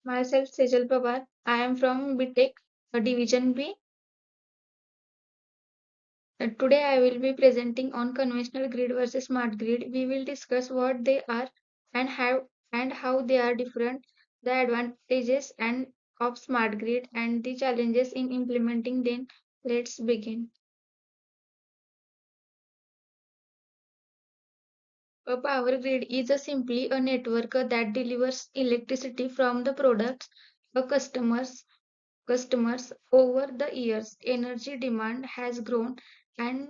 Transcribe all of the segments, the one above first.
Myself Sejal Pawar. I am from BTech Division B. Today I will be presenting on conventional grid versus smart grid. We will discuss what they are and how they are different, the advantages and of smart grid and the challenges in implementing them. Let's begin. A power grid is simply a network that delivers electricity from the products a customers over the years. Energy demand has grown and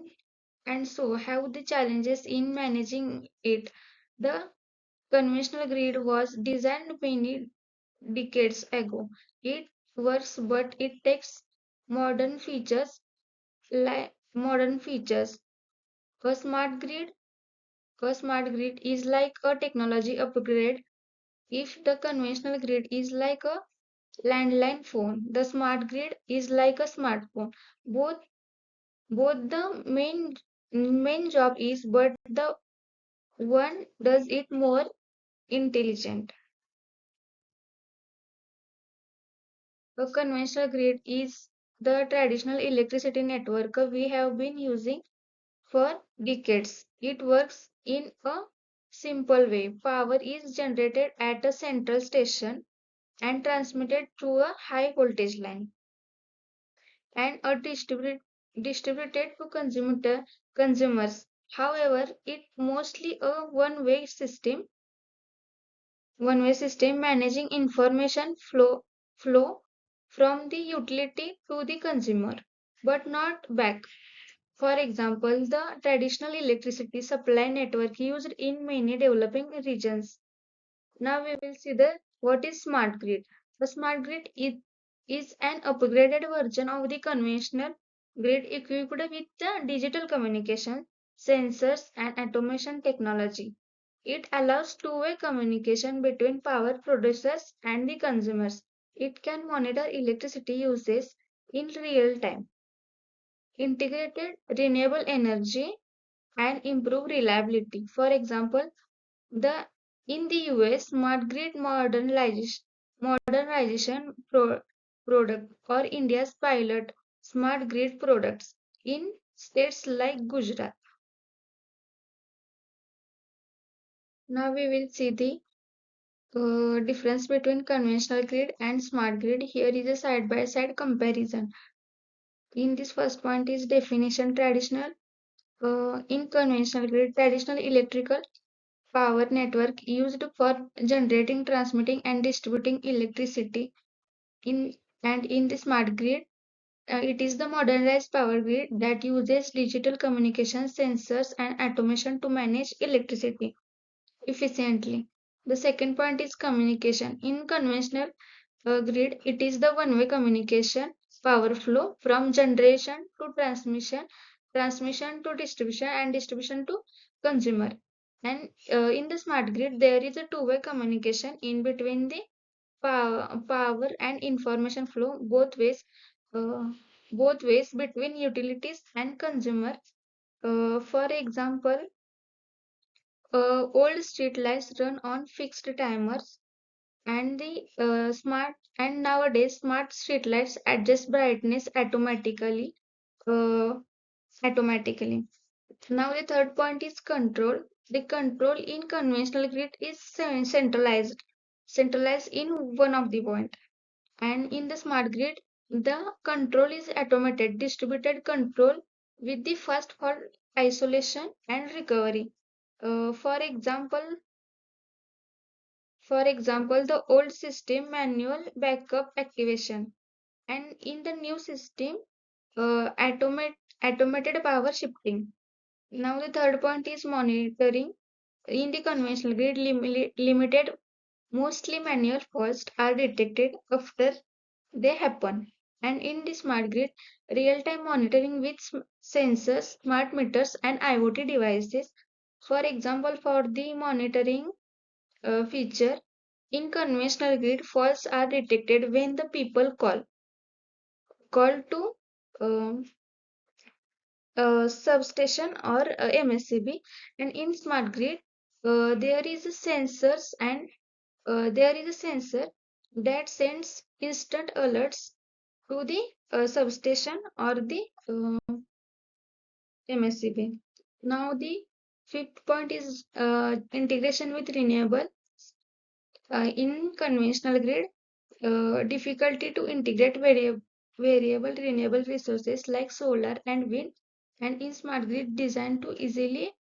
and so have the challenges in managing it. The conventional grid was designed many decades ago. It works, but it takes modern features like modern features. A smart grid, a smart grid is like a technology upgrade. If the conventional grid is like a landline phone, the smart grid is like a smartphone. Both both the main job is, but the one does it more intelligent. A conventional grid is the traditional electricity network we have been using for decades. It works in a simple way. Power is generated at a central station and transmitted through a high voltage line and are distributed to consumers. However, it mostly a one-way system managing information flow from the utility to the consumer, but not back. For example, the traditional electricity supply network used in many developing regions. Now we will see the what is smart grid. The smart grid is an upgraded version of the conventional grid equipped with the digital communication, sensors, and automation technology. It allows two-way communication between power producers and the consumers. It can monitor electricity usage in real time, integrated renewable energy, and improve reliability. For example, the in the US, smart grid modernization product or India's pilot smart grid products in states like Gujarat. Now we will see the difference between conventional grid and smart grid. Here is a side by side comparison. In this first point is definition traditional. In conventional grid, traditional electrical power network used for generating, transmitting, and distributing electricity. In in the smart grid, it is the modernized power grid that uses digital communication, sensors, and automation to manage electricity efficiently. The second point is communication. In conventional grid, it is the one-way communication power flow from generation to transmission to distribution, and distribution to consumer. And in the smart grid, there is a two-way communication in between the power and information flow uh, both ways between utilities and consumer. For example, old street lights run on fixed timers and the smart and nowadays smart street lights adjust brightness uh, automatically. Now the third point is control. The control in conventional grid is centralized in one of the point, and in the smart grid the control is automated distributed control with the first fault isolation and recovery. For example, the old system manual backup activation, and in the new system, uh, automate, automated power shifting. Now the third point is monitoring. In the conventional grid, limited, mostly manual faults are detected after they happen. And in the smart grid, real-time monitoring with sensors, smart meters, and IoT devices. For example, for the monitoring feature, in conventional grid, faults are detected when the people call to um, substation or MSCB, and in smart grid, there is a sensors and there is a sensor that sends instant alerts to the substation or the MSCB. Now the fifth point is integration with renewable. In conventional grid, difficulty to integrate variable renewable resources like solar and wind, and in smart grid designed to easily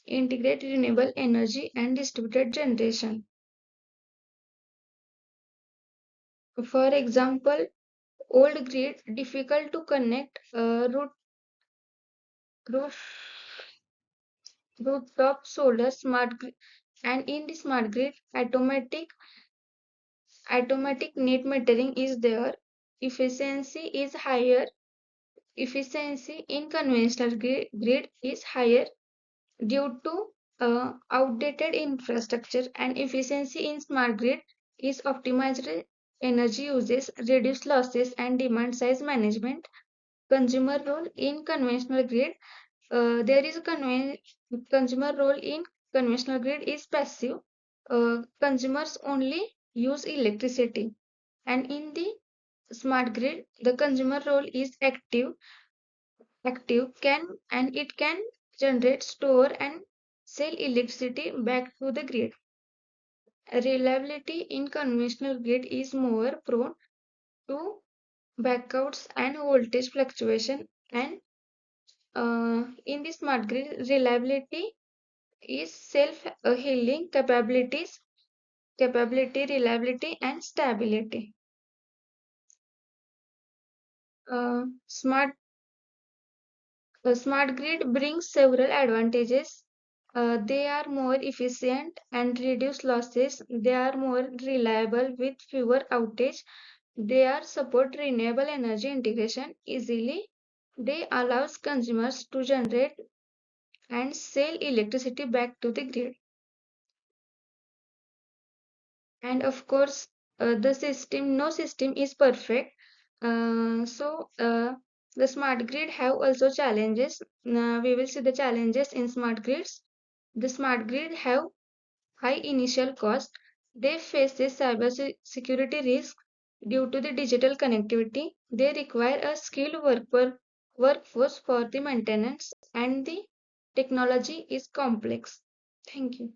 integrate renewable energy and distributed generation. For example, old grid difficult to connect roof, rooftop solar smart grid, and in the smart grid automatic net metering is there. Efficiency is higher. Efficiency in conventional grid is higher due to outdated infrastructure, and efficiency in smart grid is optimized energy uses, reduced losses, and demand side management. Consumer role in conventional grid. There is a consumer role in conventional grid is passive. Consumers only use electricity, and in the smart grid, the consumer role is active can and it can generate, store, and sell electricity back to the grid. Reliability in conventional grid is more prone to blackouts and voltage fluctuation, and in the smart grid, reliability is self-healing capability, reliability, and stability. Uh, smart A smart grid brings several advantages. They are more efficient and reduce losses. They are more reliable with fewer outage. They are support renewable energy integration easily. They allows consumers to generate and sell electricity back to the grid. And of course, no system is perfect. The smart grid have also challenges. We will see the challenges in smart grids. The smart grid have high initial cost. They face a security risk due to the digital connectivity. They require a skilled workforce for the maintenance, and the technology is complex. Thank you.